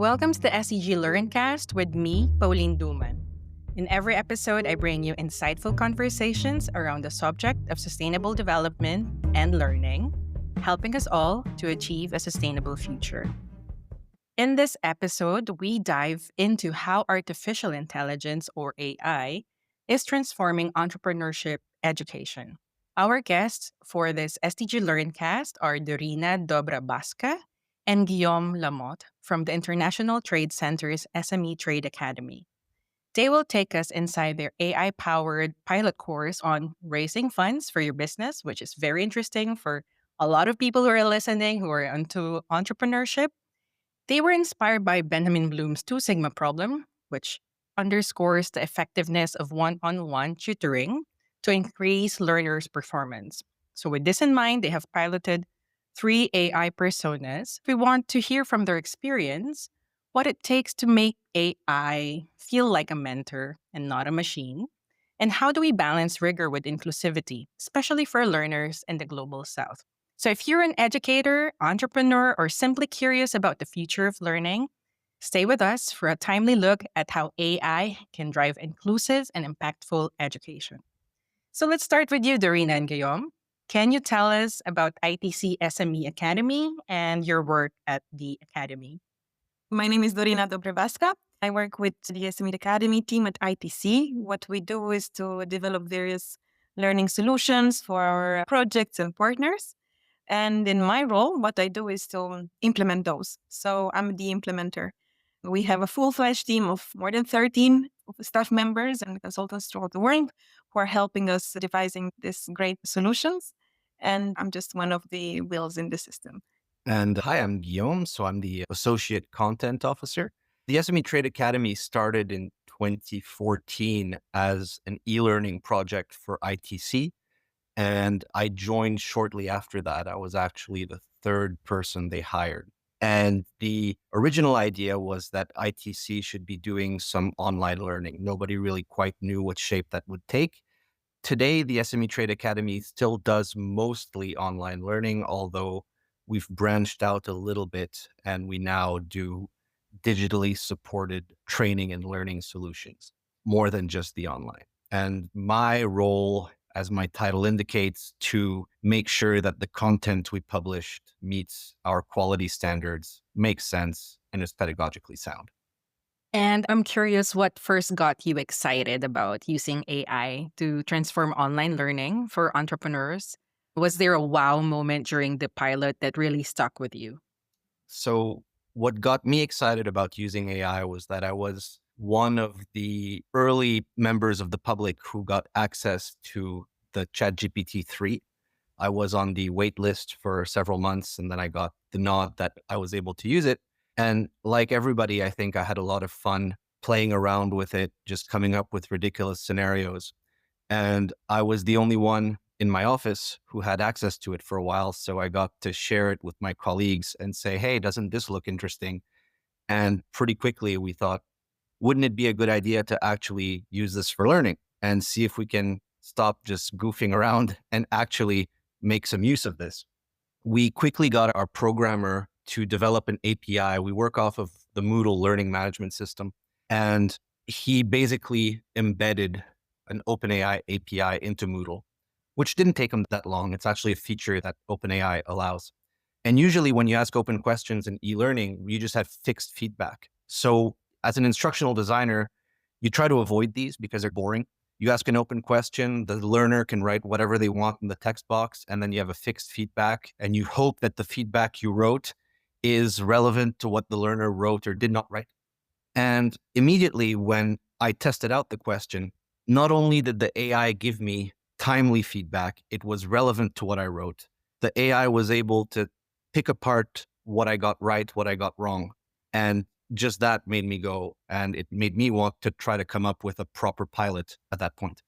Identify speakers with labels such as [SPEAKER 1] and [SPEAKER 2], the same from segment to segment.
[SPEAKER 1] Welcome to the SDG Learncast with me, Pauline Duman. In every episode, I bring you insightful conversations around the subject of sustainable development and learning, helping us all to achieve a sustainable future. In this episode, we dive into how artificial intelligence, or AI, is transforming entrepreneurship education. Our guests for this SDG Learncast are Dorina Dobra-Basca and Guillaume Lamothe from the International Trade Center's SME Trade Academy. They will take us inside their AI powered pilot course on raising funds for your business, which is very interesting for a lot of people who are listening who are into entrepreneurship. They were inspired by Benjamin Bloom's Two Sigma problem, which underscores the effectiveness of one on one tutoring to increase learners' performance. So, with this in mind, they have piloted three AI personas. We want to hear from their experience what it takes to make AI feel like a mentor and not a machine. And how do we balance rigor with inclusivity, especially for learners in the global south? So, if you're an educator, entrepreneur, or simply curious about the future of learning, stay with us for a timely look at how AI can drive inclusive and impactful education. So, let's start with you, Dorina and Guillaume. Can you tell us about ITC SME Academy and your work at the Academy?
[SPEAKER 2] My name is Dorina Dobra-Basca. I work with the SME Academy team at ITC. What we do is to develop various learning solutions for our projects and partners. And in my role, what I do is to implement those. So I'm the implementer. We have a full-fledged team of more than 13 staff members and consultants throughout the world who are helping us devising these great solutions. And I'm just one of the wheels in the system.
[SPEAKER 3] And hi, I'm Guillaume. So I'm the Associate Content Officer. The SME Trade Academy started in 2014 as an e-learning project for ITC. And I joined shortly after that. I was actually the third person they hired. And the original idea was that ITC should be doing some online learning. Nobody really quite knew what shape that would take. Today, the SME Trade Academy still does mostly online learning, although we've branched out a little bit and we now do digitally supported training and learning solutions more than just the online. And my role, as my title indicates, to make sure that the content we published meets our quality standards, makes sense, and is pedagogically sound.
[SPEAKER 1] And I'm curious what first got you excited about using AI to transform online learning for entrepreneurs. Was there a wow moment during the pilot that really stuck with you?
[SPEAKER 3] So what got me excited about using AI was that I was one of the early members of the public who got access to the ChatGPT 3. I was on the wait list for several months, and then I got the nod that I was able to use it. And like everybody, I think I had a lot of fun playing around with it, just coming up with ridiculous scenarios. And I was the only one in my office who had access to it for a while. So I got to share it with my colleagues and say, hey, doesn't this look interesting? And pretty quickly we thought, wouldn't it be a good idea to actually use this for learning and see if we can stop just goofing around and actually make some use of this? We quickly got our programmer to develop an API. We work off of the Moodle learning management system. And he basically embedded an OpenAI API into Moodle, which didn't take him that long. It's actually a feature that OpenAI allows. And usually when you ask open questions in e-learning, you just have fixed feedback. So as an instructional designer, you try to avoid these because they're boring. You ask an open question, the learner can write whatever they want in the text box, and then you have a fixed feedback, and you hope that the feedback you wrote is relevant to what the learner wrote or did not write. And immediately when I tested out the question, not only did the AI give me timely feedback, it was relevant to what I wrote. The AI was able to pick apart what I got right, what I got wrong. And just that made me go, and it made me want to try to come up with a proper pilot at that point.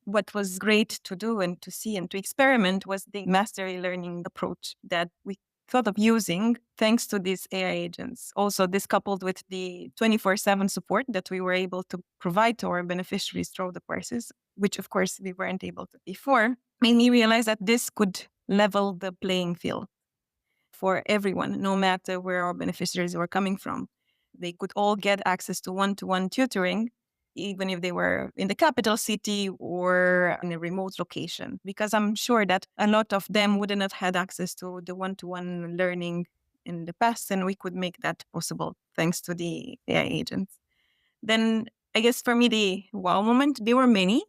[SPEAKER 2] What was great to do and to see and to experiment was the mastery learning approach that we thought of using thanks to these AI agents. Also, this coupled with the 24/7 support that we were able to provide to our beneficiaries through the courses, which of course we weren't able to before, made me realize that this could level the playing field for everyone, no matter where our beneficiaries were coming from. They could all get access to one-to-one tutoring, even if they were in the capital city or in a remote location, because I'm sure that a lot of them wouldn't have had access to the one-to-one learning in the past, and we could make that possible thanks to the AI agents. Then I guess for me, the wow moment, there were many,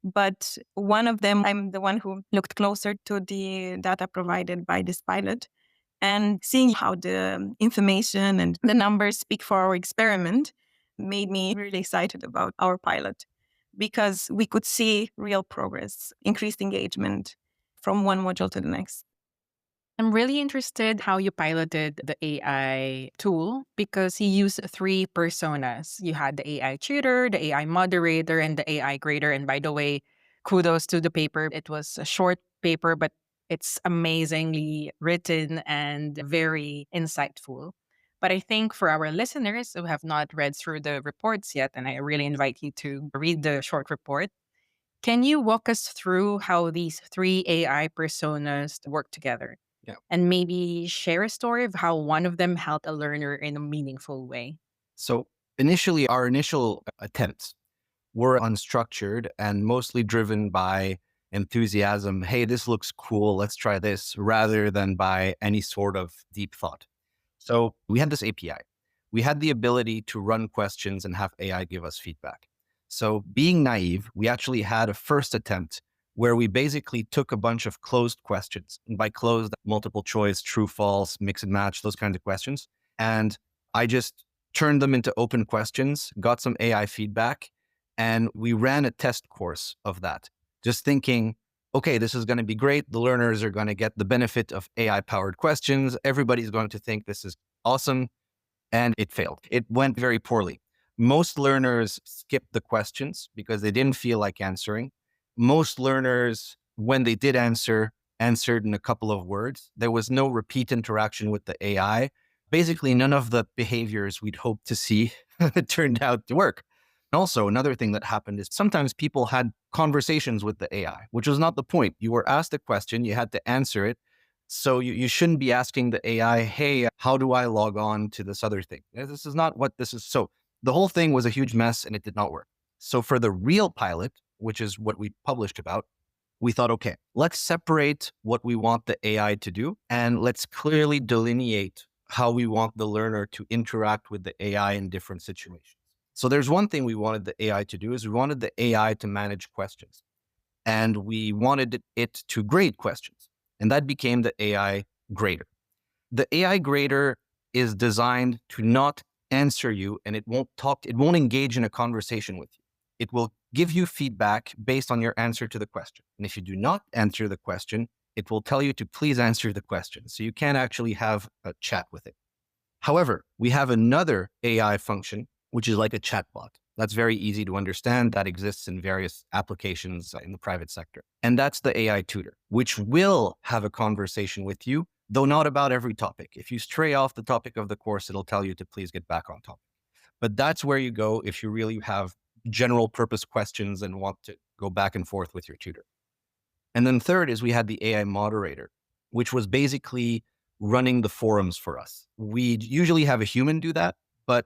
[SPEAKER 2] but one of them, I'm the one who looked closer to the data provided by this pilot and seeing how the information and the numbers speak for our experiment made me really excited about our pilot because we could see real progress, increased engagement from one module to the next.
[SPEAKER 1] I'm really interested how you piloted the AI tool because you used three personas. You had the AI tutor, the AI moderator, and the AI grader. And by the way, kudos to the paper. It was a short paper, but it's amazingly written and very insightful. But I think for our listeners who have not read through the reports yet, and I really invite you to read the short report, can you walk us through how these three AI personas work together?
[SPEAKER 3] Yeah.
[SPEAKER 1] And maybe share a story of how one of them helped a learner in a meaningful way.
[SPEAKER 3] So initially, our initial attempts were unstructured and mostly driven by enthusiasm. Hey, this looks cool. Let's try this, rather than by any sort of deep thought. So we had this API. We had the ability to run questions and have AI give us feedback. So being naive, we actually had a first attempt where we basically took a bunch of closed questions. And by closed, multiple choice, true, false, mix and match, those kinds of questions. And I just turned them into open questions, got some AI feedback, and we ran a test course of that, just thinking, okay, this is going to be great. The learners are going to get the benefit of AI-powered questions. Everybody's going to think this is awesome. And it failed. It went very poorly. Most learners skipped the questions because they didn't feel like answering. Most learners, when they did answer, answered in a couple of words. There was no repeat interaction with the AI. Basically, none of the behaviors we'd hoped to see turned out to work. Also, another thing that happened is sometimes people had conversations with the AI, which was not the point. You were asked a question, you had to answer it. So you shouldn't be asking the AI, hey, how do I log on to this other thing? This is not what this is. So the whole thing was a huge mess and it did not work. So for the real pilot, which is what we published about, we thought, okay, let's separate what we want the AI to do and let's clearly delineate how we want the learner to interact with the AI in different situations. So there's one thing we wanted the AI to do is we wanted the AI to manage questions and we wanted it to grade questions. And that became the AI grader. The AI grader is designed to not answer you and it won't engage in a conversation with you. It will give you feedback based on your answer to the question. And if you do not answer the question, it will tell you to please answer the question. So you can't actually have a chat with it. However, we have another AI function, which is like a chatbot. That's very easy to understand. That exists in various applications in the private sector. And that's the AI tutor, which will have a conversation with you, though not about every topic. If you stray off the topic of the course, it'll tell you to please get back on topic. But that's where you go if you really have general purpose questions and want to go back and forth with your tutor. And then third is we had the AI moderator, which was basically running the forums for us. We usually have a human do that, but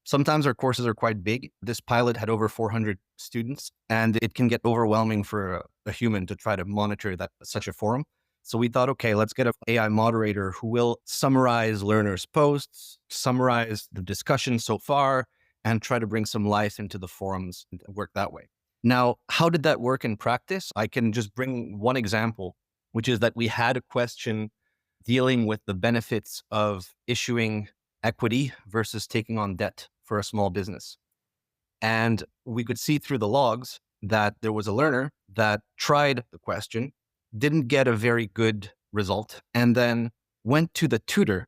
[SPEAKER 3] sometimes our courses are quite big. This pilot had over 400 students, and it can get overwhelming for a human to try to monitor such a forum. So we thought, okay, let's get an AI moderator who will summarize learners' posts, summarize the discussion so far, and try to bring some life into the forums and work that way. Now, how did that work in practice? I can just bring one example, which is that we had a question dealing with the benefits of issuing equity versus taking on debt for a small business. And we could see through the logs that there was a learner that tried the question, didn't get a very good result, and then went to the tutor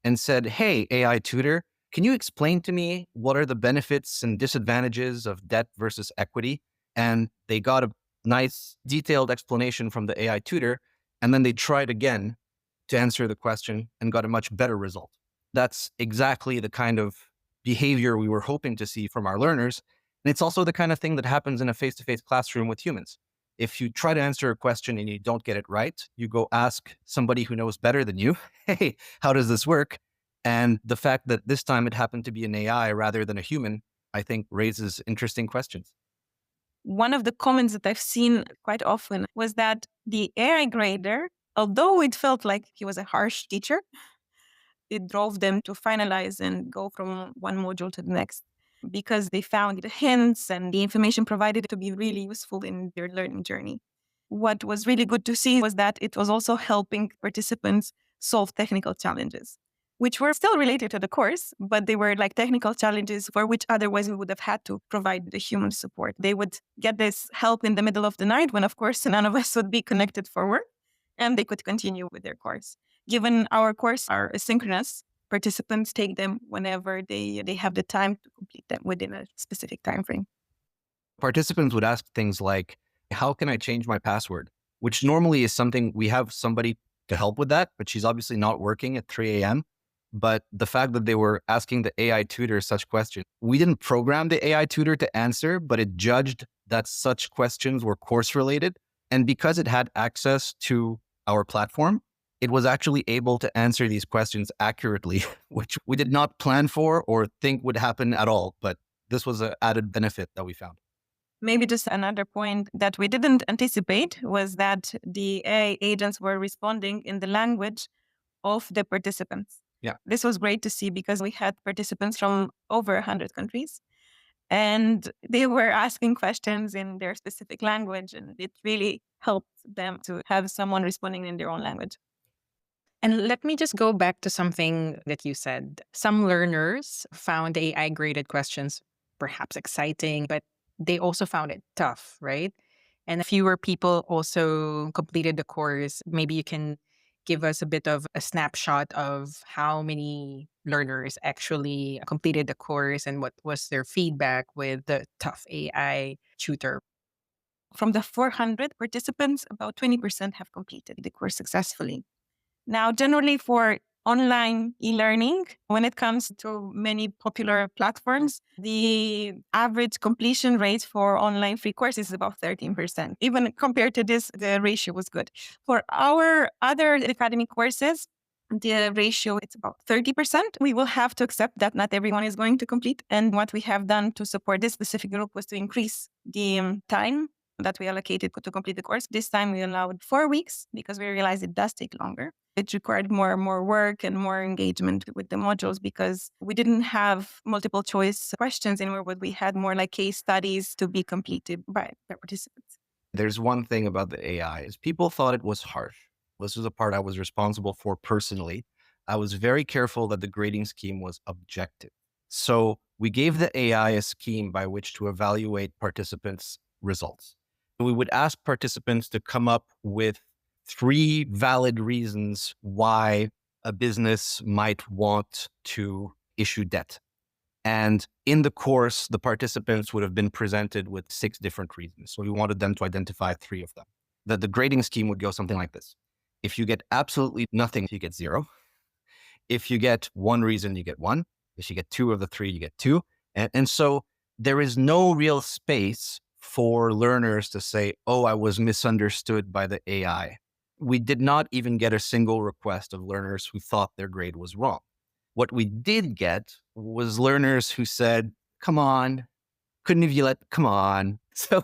[SPEAKER 3] and said, hey, AI tutor, can you explain to me what are the benefits and disadvantages of debt versus equity? And they got a nice detailed explanation from the AI tutor. And then they tried again to answer the question and got a much better result. That's exactly the kind of behavior we were hoping to see from our learners. And it's also the kind of thing that happens in a face-to-face classroom with humans. If you try to answer a question and you don't get it right, you go ask somebody who knows better than you, hey, how does this work? And the fact that this time it happened to be an AI rather than a human, I think raises interesting questions.
[SPEAKER 2] One of the comments that I've seen quite often was that the AI grader, although it felt like he was a harsh teacher, it drove them to finalize and go from one module to the next because they found the hints and the information provided to be really useful in their learning journey. What was really good to see was that it was also helping participants solve technical challenges, which were still related to the course, but they were like technical challenges for which otherwise we would have had to provide the human support. They would get this help in the middle of the night when, of course, none of us would be connected for work, and they could continue with their course. Given our course are asynchronous, participants take them whenever they have the time to complete them within a specific time frame.
[SPEAKER 3] Participants would ask things like, how can I change my password? Which normally is something we have somebody to help with that, but she's obviously not working at 3 a.m. But the fact that they were asking the AI tutor such questions, we didn't program the AI tutor to answer, but it judged that such questions were course related. And because it had access to our platform, it was actually able to answer these questions accurately, which we did not plan for or think would happen at all. But this was an added benefit that we found.
[SPEAKER 2] Maybe just another point that we didn't anticipate was that the AI agents were responding in the language of the participants.
[SPEAKER 3] Yeah.
[SPEAKER 2] This was great to see because we had participants from over 100 countries and they were asking questions in their specific language, and it really helped them to have someone responding in their own language.
[SPEAKER 1] And let me just go back to something that you said. Some learners found AI graded questions perhaps exciting, but they also found it tough, right? And fewer people also completed the course. Maybe you can give us a bit of a snapshot of how many learners actually completed the course and what was their feedback with the tough AI tutor.
[SPEAKER 2] From the 400 participants, about 20% have completed the course successfully. Now, generally for online e-learning, when it comes to many popular platforms, the average completion rate for online free courses is about 13%. Even compared to this, the ratio was good. For our other academic courses, the ratio is about 30%. We will have to accept that not everyone is going to complete. And what we have done to support this specific group was to increase the time that we allocated to complete the course. This time we allowed 4 weeks because we realized it does take longer. It required more work and more engagement with the modules because we didn't have multiple choice questions anymore, but we had more like case studies to be completed by the participants.
[SPEAKER 3] There's one thing about the AI is people thought it was harsh. This was a part I was responsible for personally. I was very careful that the grading scheme was objective. So we gave the AI a scheme by which to evaluate participants' results. We would ask participants to come up with 3 valid reasons why a business might want to issue debt. And in the course, the participants would have been presented with 6 different reasons. So we wanted them to identify 3 of them. The grading scheme would go something like this. If you get absolutely nothing, you get 0. If you get 1 reason, you get 1. If you get 2 of the 3, you get 2. And so there is no real space for learners to say, oh, I was misunderstood by the AI. We did not even get a single request of learners who thought their grade was wrong. What we did get was learners who said, come on, couldn't have you come on. So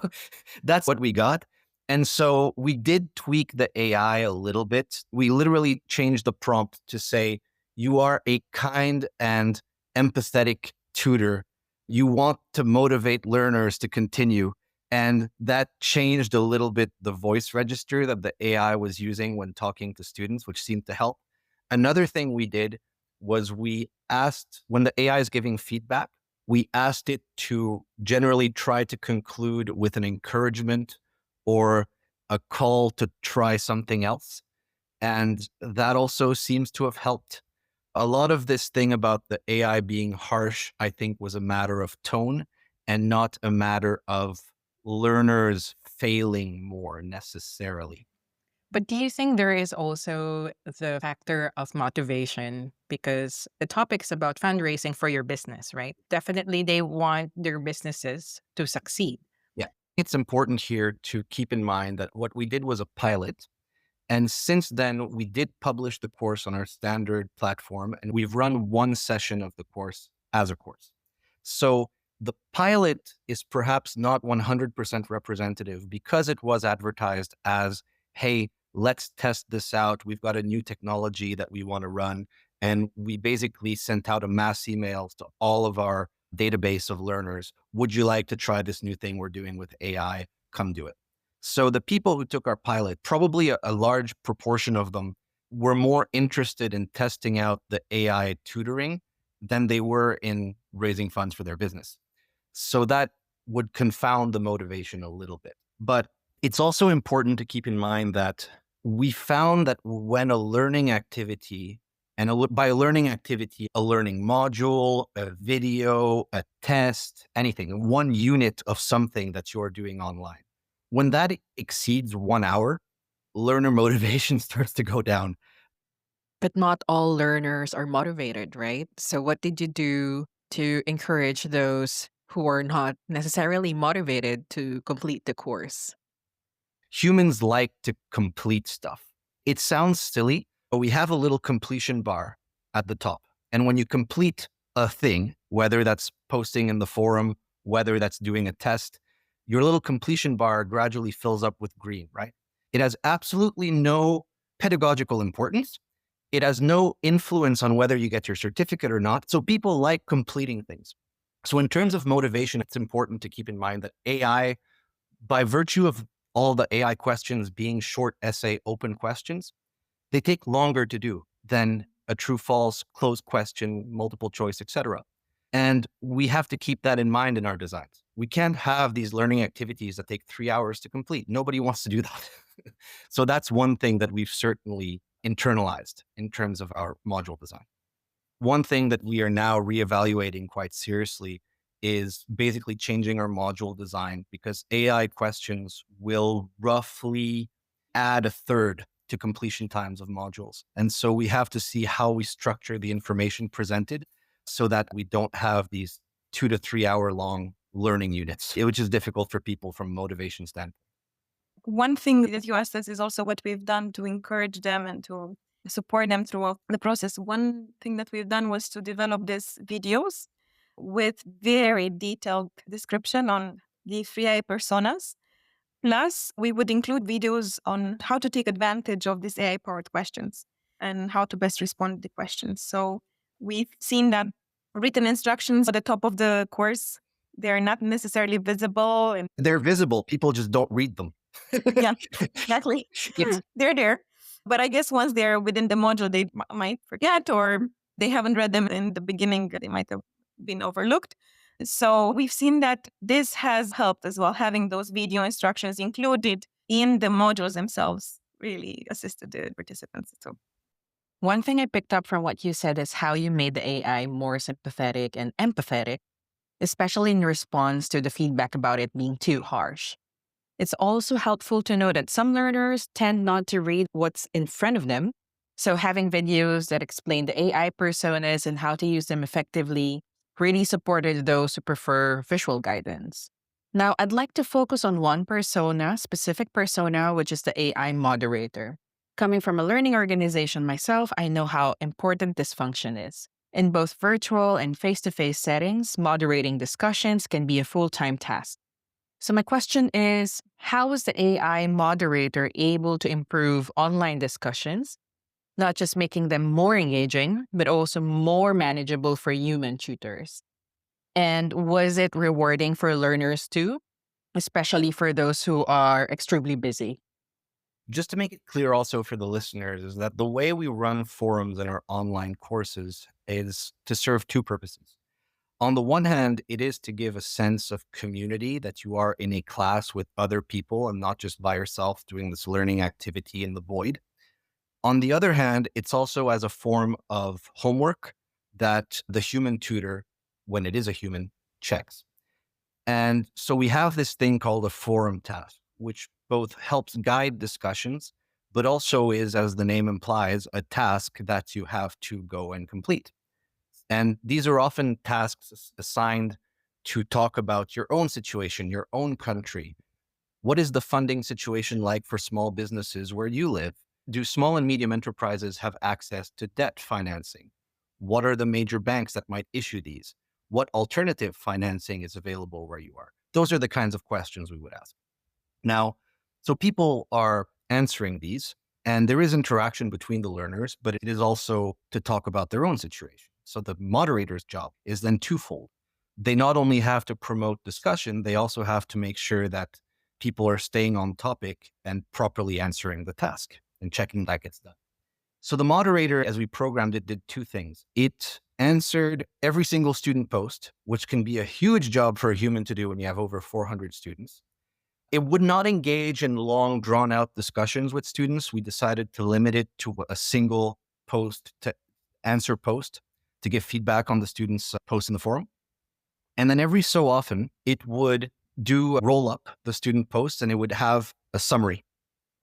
[SPEAKER 3] that's what we got. And so we did tweak the AI a little bit. We literally changed the prompt to say, you are a kind and empathetic tutor. You want to motivate learners to continue. And that changed a little bit the voice register that the AI was using when talking to students, which seemed to help. Another thing we did was we asked, when the AI is giving feedback, we asked it to generally try to conclude with an encouragement or a call to try something else. And that also seems to have helped. A lot of this thing about the AI being harsh, I think, was a matter of tone and not a matter of learners failing more necessarily.
[SPEAKER 1] But do you think there is also the factor of motivation? Because the topic's about fundraising for your business, right? Definitely they want their businesses to succeed.
[SPEAKER 3] Yeah. It's important here to keep in mind that what we did was a pilot. And since then, we did publish the course on our standard platform, and we've run one session of the course as a course. So the pilot is perhaps not 100% representative because it was advertised as, hey, let's test this out. We've got a new technology that we want to run. And we basically sent out a mass emails to all of our database of learners. Would you like to try this new thing we're doing with AI? Come do it. So the people who took our pilot, probably a large proportion of them were more interested in testing out the AI tutoring than they were in raising funds for their business. So that would confound the motivation a little bit. But it's also important to keep in mind that we found that when a learning activity, and by a learning activity, a learning module, a video, a test, anything, one unit of something that you're doing online, when that exceeds 1 hour, learner motivation starts to go down.
[SPEAKER 1] But not all learners are motivated, right? So, what did you do to encourage those who are not necessarily motivated to complete the course?
[SPEAKER 3] Humans like to complete stuff. It sounds silly, but we have a little completion bar at the top. And when you complete a thing, whether that's posting in the forum, whether that's doing a test, your little completion bar gradually fills up with green, right? It has absolutely no pedagogical importance. It has no influence on whether you get your certificate or not. So people like completing things. So in terms of motivation, it's important to keep in mind that AI, by virtue of all the AI questions being short essay open questions, they take longer to do than a true false closed question, multiple choice, etc. And we have to keep that in mind in our designs. We can't have these learning activities that take 3 hours to complete. Nobody wants to do that. So that's one thing that we've certainly internalized in terms of our module design. One thing that we are now reevaluating quite seriously is basically changing our module design, because AI questions will roughly add a third to completion times of modules. And so we have to see how we structure the information presented so that we don't have these 2 to 3 hour long learning units, which is difficult for people from a motivation standpoint.
[SPEAKER 2] One thing that you asked us is also what we've done to encourage them and to support them throughout the process. One thing that we've done was to develop these videos with very detailed description on the free AI personas. Plus, we would include videos on how to take advantage of these AI-powered questions and how to best respond to the questions. So we've seen that written instructions at the top of the course, they're not necessarily visible. And
[SPEAKER 3] they're visible. People just don't read them.
[SPEAKER 2] yeah, exactly. They're there. But I guess once they're within the module, they might forget, or they haven't read them in the beginning. They might have been overlooked. So we've seen that this has helped as well. Having those video instructions included in the modules themselves really assisted the participants. So
[SPEAKER 1] One thing I picked up from what you said is how you made the AI more sympathetic and empathetic, especially in response to the feedback about it being too harsh. It's also helpful to know that some learners tend not to read what's in front of them. So having videos that explain the AI personas and how to use them effectively really supported those who prefer visual guidance. Now, I'd like to focus on one persona, specific persona, which is the AI moderator. Coming from a learning organization myself, I know how important this function is. In both virtual and face-to-face settings, moderating discussions can be a full-time task. So my question is, how is the AI moderator able to improve online discussions, not just making them more engaging, but also more manageable for human tutors? And was it rewarding for learners too, especially for those who are extremely busy?
[SPEAKER 3] Just to make it clear also for the listeners is that the way we run forums in our online courses is to serve two purposes. On the one hand, it is to give a sense of community, that you are in a class with other people and not just by yourself doing this learning activity in the void. On the other hand, it's also as a form of homework that the human tutor, when it is a human, checks. And so we have this thing called a forum task, which both helps guide discussions, but also is, as the name implies, a task that you have to go and complete. And these are often tasks assigned to talk about your own situation, your own country. What is the funding situation like for small businesses where you live? Do small and medium enterprises have access to debt financing? What are the major banks that might issue these? What alternative financing is available where you are? Those are the kinds of questions we would ask. Now, so people are answering these, and there is interaction between the learners, but it is also to talk about their own situation. So the moderator's job is then twofold. They not only have to promote discussion, they also have to make sure that people are staying on topic and properly answering the task and checking that gets done. So the moderator, as we programmed it, did two things. It answered every single student post, which can be a huge job for a human to do when you have over 400 students. It would not engage in long, drawn-out discussions with students. We decided to limit it to a single post to answer post to give feedback on the students' posts in the forum. And then every so often, it would roll up the student posts and it would have a summary.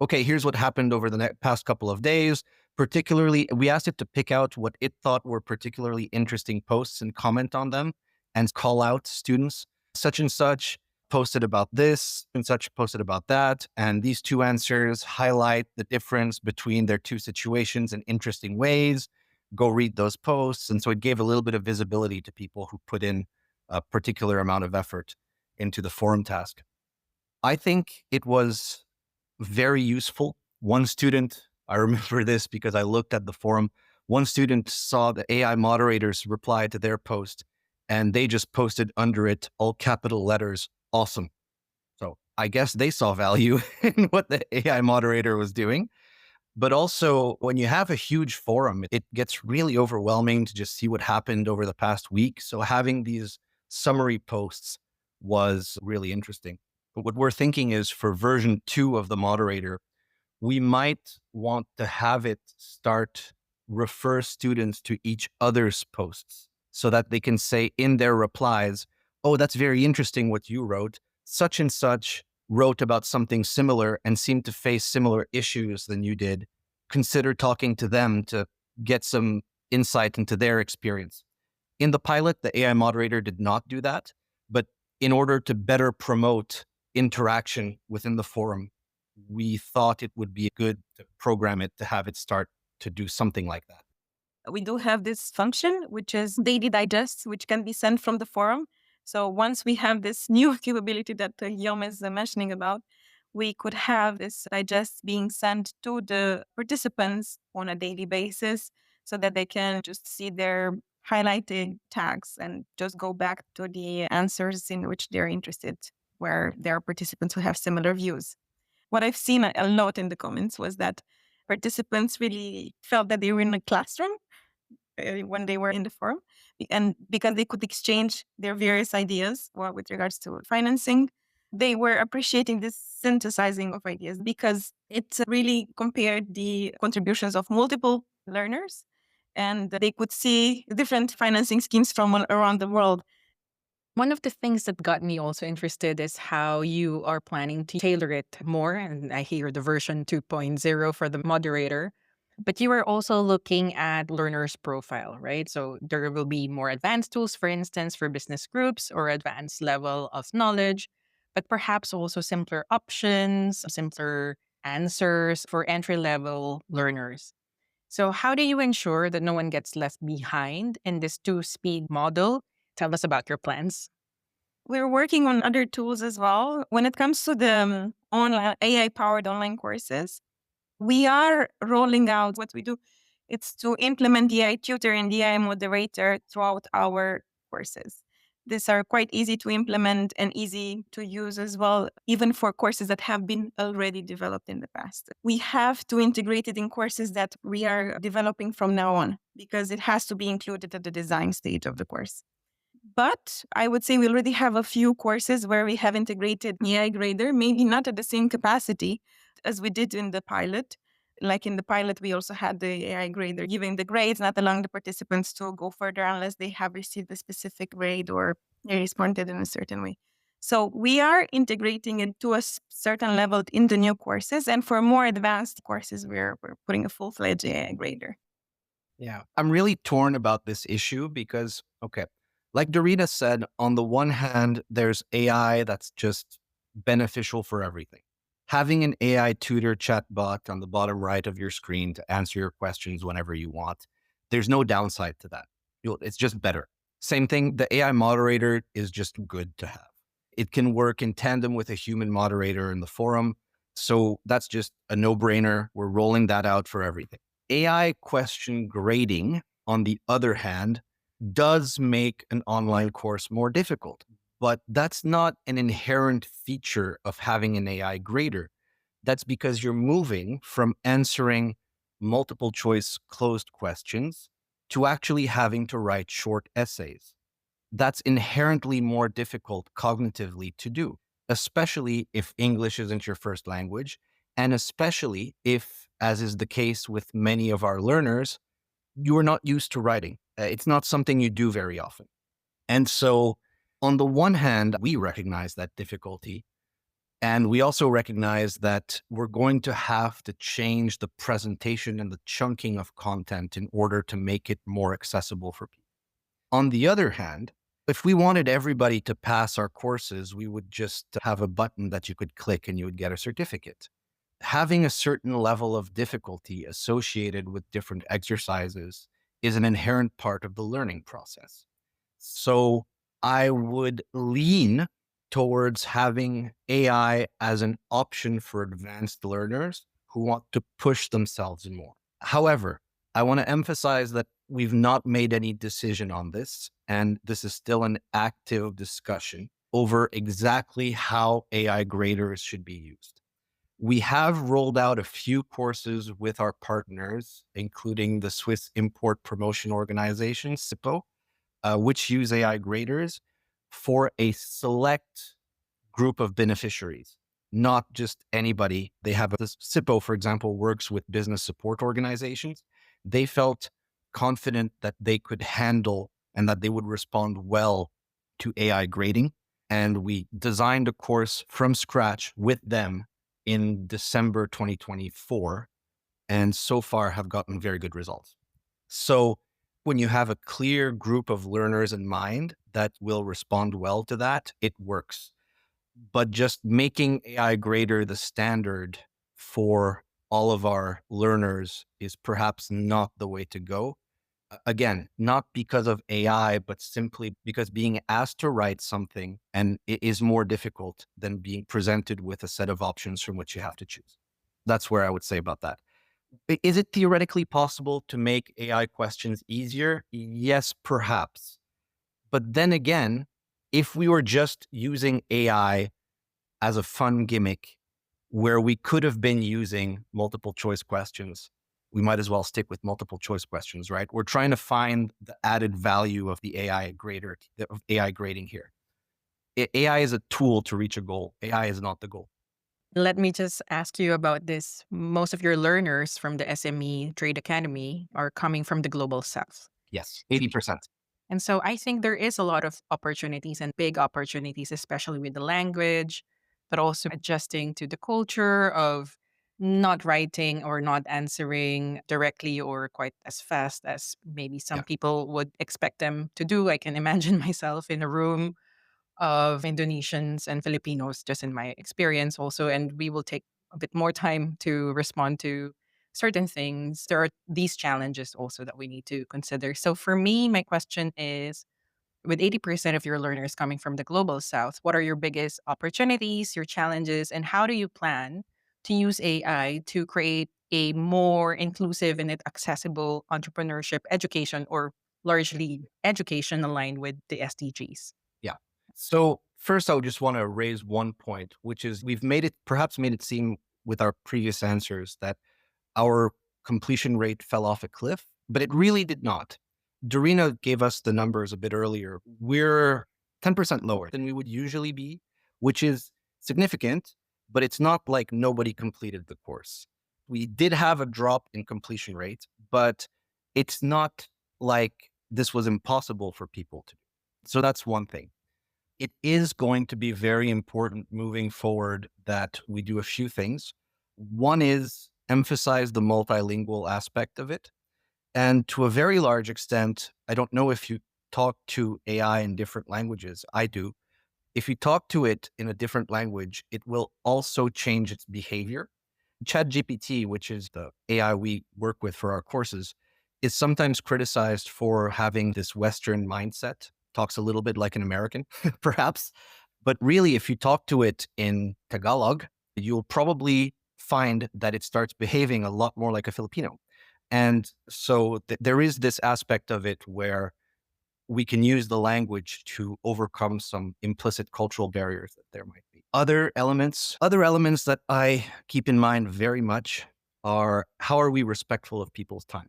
[SPEAKER 3] Okay, here's what happened over the past couple of days. Particularly, we asked it to pick out what it thought were particularly interesting posts and comment on them and call out students. Such and such posted about this and such posted about that. And these two answers highlight the difference between their two situations in interesting ways. Go read those posts. And so it gave a little bit of visibility to people who put in a particular amount of effort into the forum task. I think it was very useful. One student, I remember this because I looked at the forum, one student saw the AI moderators reply to their post and they just posted under it, all capital letters, awesome. So I guess they saw value in what the AI moderator was doing. But also when you have a huge forum, it gets really overwhelming to just see what happened over the past week. So having these summary posts was really interesting. But what we're thinking is for version 2 of the moderator, we might want to have it refer students to each other's posts so that they can say in their replies, oh, that's very interesting what you wrote. Such and such wrote about something similar and seemed to face similar issues than you did. Consider talking to them to get some insight into their experience. In the pilot, the AI moderator did not do that, but in order to better promote interaction within the forum, we thought it would be good to program it to have it start to do something like that.
[SPEAKER 2] We do have this function, which is daily digests, which can be sent from the forum. So once we have this new capability that Guillaume is mentioning about, we could have this digest being sent to the participants on a daily basis so that they can just see their highlighted tags and just go back to the answers in which they're interested, where there are participants who have similar views. What I've seen a lot in the comments was that participants really felt that they were in a classroom when they were in the forum, and because they could exchange their various ideas with regards to financing, they were appreciating this synthesizing of ideas because it really compared the contributions of multiple learners, and they could see different financing schemes from around the world.
[SPEAKER 1] One of the things that got me also interested is how you are planning to tailor it more. And I hear the version 2.0 for the moderator. But you are also looking at learners' profile, right? So there will be more advanced tools, for instance, for business groups or advanced level of knowledge, but perhaps also simpler options, simpler answers for entry-level learners. So how do you ensure that no one gets left behind in this two-speed model? Tell us about your plans.
[SPEAKER 2] We're working on other tools as well. When it comes to the online AI-powered online courses, we are rolling out what we do. It's to implement the AI tutor and the AI moderator throughout our courses. These are quite easy to implement and easy to use as well, even for courses that have been already developed in the past. We have to integrate it in courses that we are developing from now on because it has to be included at the design stage of the course. But I would say we already have a few courses where we have integrated AI grader, maybe not at the same capacity as we did in the pilot. Like in the pilot, we also had the AI grader giving the grades, not allowing the participants to go further unless they have received a specific grade or they responded in a certain way. So we are integrating it to a certain level in the new courses. And for more advanced courses, we're putting a full-fledged AI grader.
[SPEAKER 3] Yeah, I'm really torn about this issue because, okay, like Dorina said, on the one hand, there's AI that's just beneficial for everything. Having an AI tutor chatbot on the bottom right of your screen to answer your questions whenever you want, there's no downside to that. It's just better. Same thing, the AI moderator is just good to have. It can work in tandem with a human moderator in the forum. So that's just a no-brainer. We're rolling that out for everything. AI question grading, on the other hand, does make an online course more difficult, but that's not an inherent feature of having an AI grader. That's because you're moving from answering multiple choice closed questions to actually having to write short essays. That's inherently more difficult cognitively to do, especially if English isn't your first language, and especially if, as is the case with many of our learners, you are not used to writing. It's not something you do very often. And so, on the one hand, we recognize that difficulty. And we also recognize that we're going to have to change the presentation and the chunking of content in order to make it more accessible for people. On the other hand, if we wanted everybody to pass our courses, we would just have a button that you could click and you would get a certificate. Having a certain level of difficulty associated with different exercises is an inherent part of the learning process. So I would lean towards having AI as an option for advanced learners who want to push themselves more. However, I want to emphasize that we've not made any decision on this, and this is still an active discussion over exactly how AI graders should be used. We have rolled out a few courses with our partners, including the Swiss Import Promotion Organization, SIPO, which use AI graders for a select group of beneficiaries, not just anybody. They have this SIPO, for example, works with business support organizations. They felt confident that they could handle and that they would respond well to AI grading. And we designed a course from scratch with them in December 2024, and so far have gotten very good results. So when you have a clear group of learners in mind that will respond well to that, it works. But just making AI grader the standard for all of our learners is perhaps not the way to go. Again, not because of AI, but simply because being asked to write something and it is more difficult than being presented with a set of options from which you have to choose. That's where I would say about that. Is it theoretically possible to make AI questions easier? Yes, perhaps. But then again, if we were just using AI as a fun gimmick where we could have been using multiple choice questions, we might as well stick with multiple choice questions, right? We're trying to find the added value of the AI grader, of AI grading here. AI is a tool to reach a goal. AI is not the goal.
[SPEAKER 1] Let me just ask you about this. Most of your learners from the SME Trade Academy are coming from the Global South.
[SPEAKER 3] Yes, 80%.
[SPEAKER 1] And so I think there is a lot of opportunities and big opportunities, especially with the language, but also adjusting to the culture of not writing or not answering directly or quite as fast as maybe some
[SPEAKER 3] Yeah.
[SPEAKER 1] people would expect them to do. I can imagine myself in a room of Indonesians and Filipinos, just in my experience also. And we will take a bit more time to respond to certain things. There are these challenges also that we need to consider. So for me, my question is, with 80% of your learners coming from the global south, what are your biggest opportunities, your challenges, and how do you plan to use AI to create a more inclusive and accessible entrepreneurship education, or largely education aligned with the SDGs?
[SPEAKER 3] Yeah. So first, I would just want to raise one point, which is we've perhaps made it seem with our previous answers that our completion rate fell off a cliff, but it really did not. Dorina gave us the numbers a bit earlier. We're 10% lower than we would usually be, which is significant, but it's not like nobody completed the course. We did have a drop in completion rate, but it's not like this was impossible for people to do. So that's one thing. It is going to be very important moving forward that we do a few things. One is emphasize the multilingual aspect of it. And to a very large extent, I don't know if you talk to AI in different languages. I do. If you talk to it in a different language, it will also change its behavior. ChatGPT, which is the AI we work with for our courses, is sometimes criticized for having this Western mindset, talks a little bit like an American, perhaps. But really, if you talk to it in Tagalog, you'll probably find that it starts behaving a lot more like a Filipino. And so there is this aspect of it where we can use the language to overcome some implicit cultural barriers that there might be. Other elements that I keep in mind very much are, how are we respectful of people's time?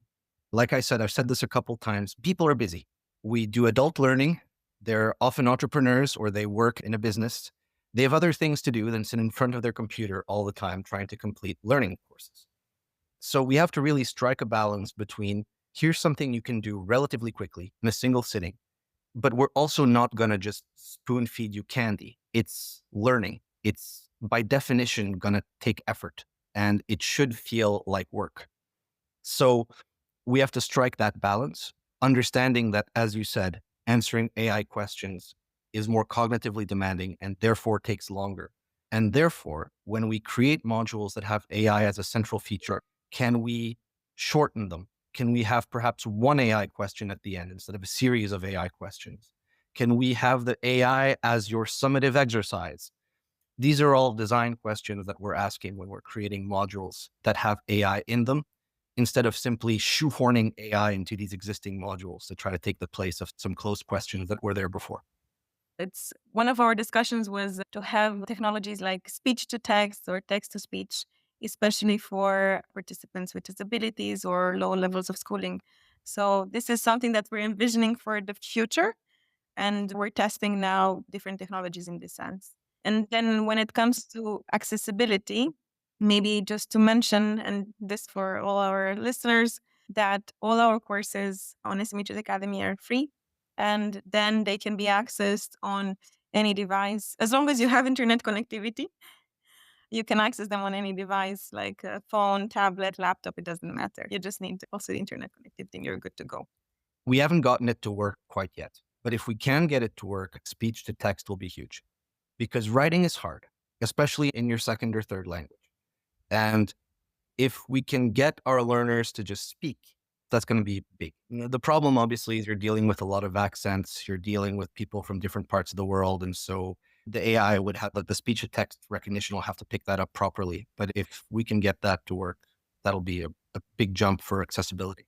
[SPEAKER 3] Like I said, I've said this a couple times, people are busy. We do adult learning. They're often entrepreneurs or they work in a business. They have other things to do than sit in front of their computer all the time trying to complete learning courses. So we have to really strike a balance between, here's something you can do relatively quickly in a single sitting, but we're also not going to just spoon feed you candy. It's learning. It's by definition going to take effort and it should feel like work. So we have to strike that balance, understanding that, as you said, answering AI questions is more cognitively demanding and therefore takes longer. And therefore, when we create modules that have AI as a central feature, can we shorten them? Can we have perhaps one AI question at the end instead of a series of AI questions? Can we have the AI as your summative exercise? These are all design questions that we're asking when we're creating modules that have AI in them, instead of simply shoehorning AI into these existing modules to try to take the place of some closed questions that were there before.
[SPEAKER 2] It's one of our discussions was to have technologies like speech to text or text to speech, especially for participants with disabilities or low levels of schooling. So this is something that we're envisioning for the future, and we're testing now different technologies in this sense. And then when it comes to accessibility, maybe just to mention, and this for all our listeners, that all our courses on SME Academy are free. And then they can be accessed on any device. As long as you have internet connectivity, you can access them on any device, like a phone, tablet, laptop, it doesn't matter. You just need also the internet connectivity and you're good to go.
[SPEAKER 3] We haven't gotten it to work quite yet, but if we can get it to work, speech to text will be huge, because writing is hard, especially in your second or third language. And if we can get our learners to just speak, that's going to be big. The problem, obviously, is you're dealing with a lot of accents. You're dealing with people from different parts of the world. And so the AI would have, like, the speech to text recognition will have to pick that up properly. But if we can get that to work, that'll be a big jump for accessibility.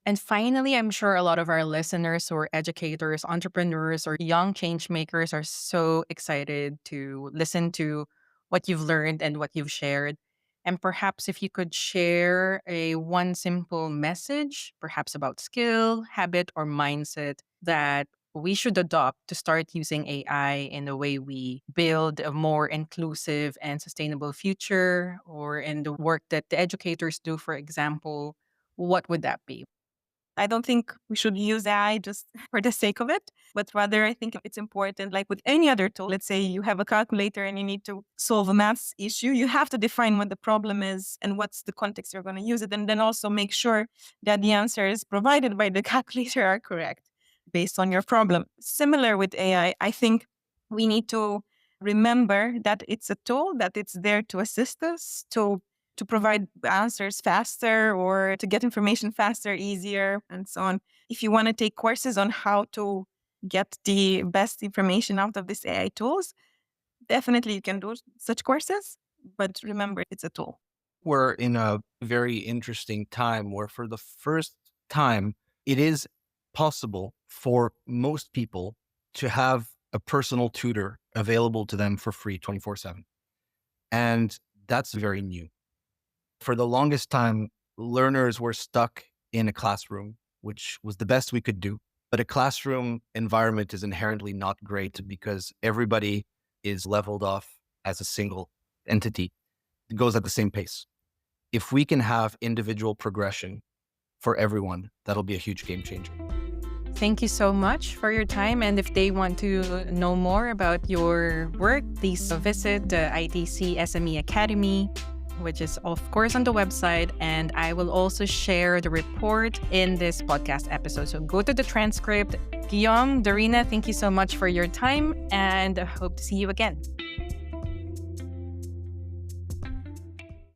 [SPEAKER 1] And finally, I'm sure a lot of our listeners who are educators, entrepreneurs, or young change makers are so excited to listen to what you've learned and what you've shared. And perhaps if you could share one simple message, perhaps about skill, habit, or mindset that we should adopt to start using AI in the way we build a more inclusive and sustainable future, or in the work that the educators do, for example, what would that be?
[SPEAKER 2] I don't think we should use AI just for the sake of it, but rather I think it's important, like with any other tool. Let's say you have a calculator and you need to solve a maths issue. You have to define what the problem is and what's the context you're going to use it. And then also make sure that the answers provided by the calculator are correct based on your problem. Similar with AI, I think we need to remember that it's a tool, that it's there to assist us, to provide answers faster or to get information faster, easier, and so on. If you want to take courses on how to get the best information out of these AI tools, definitely you can do such courses, but remember, it's a tool.
[SPEAKER 3] We're in a very interesting time where for the first time, it is possible for most people to have a personal tutor available to them for free 24/7. And that's very new. For the longest time, learners were stuck in a classroom, which was the best we could do. But a classroom environment is inherently not great because everybody is leveled off as a single entity. It goes at the same pace. If we can have individual progression for everyone, that'll be a huge game changer.
[SPEAKER 1] Thank you so much for your time. And if they want to know more about your work, please visit the ITC SME Academy which is, of course, on the website. And I will also share the report in this podcast episode. So go to the transcript. Guillaume, Dorina, thank you so much for your time and hope to see you again.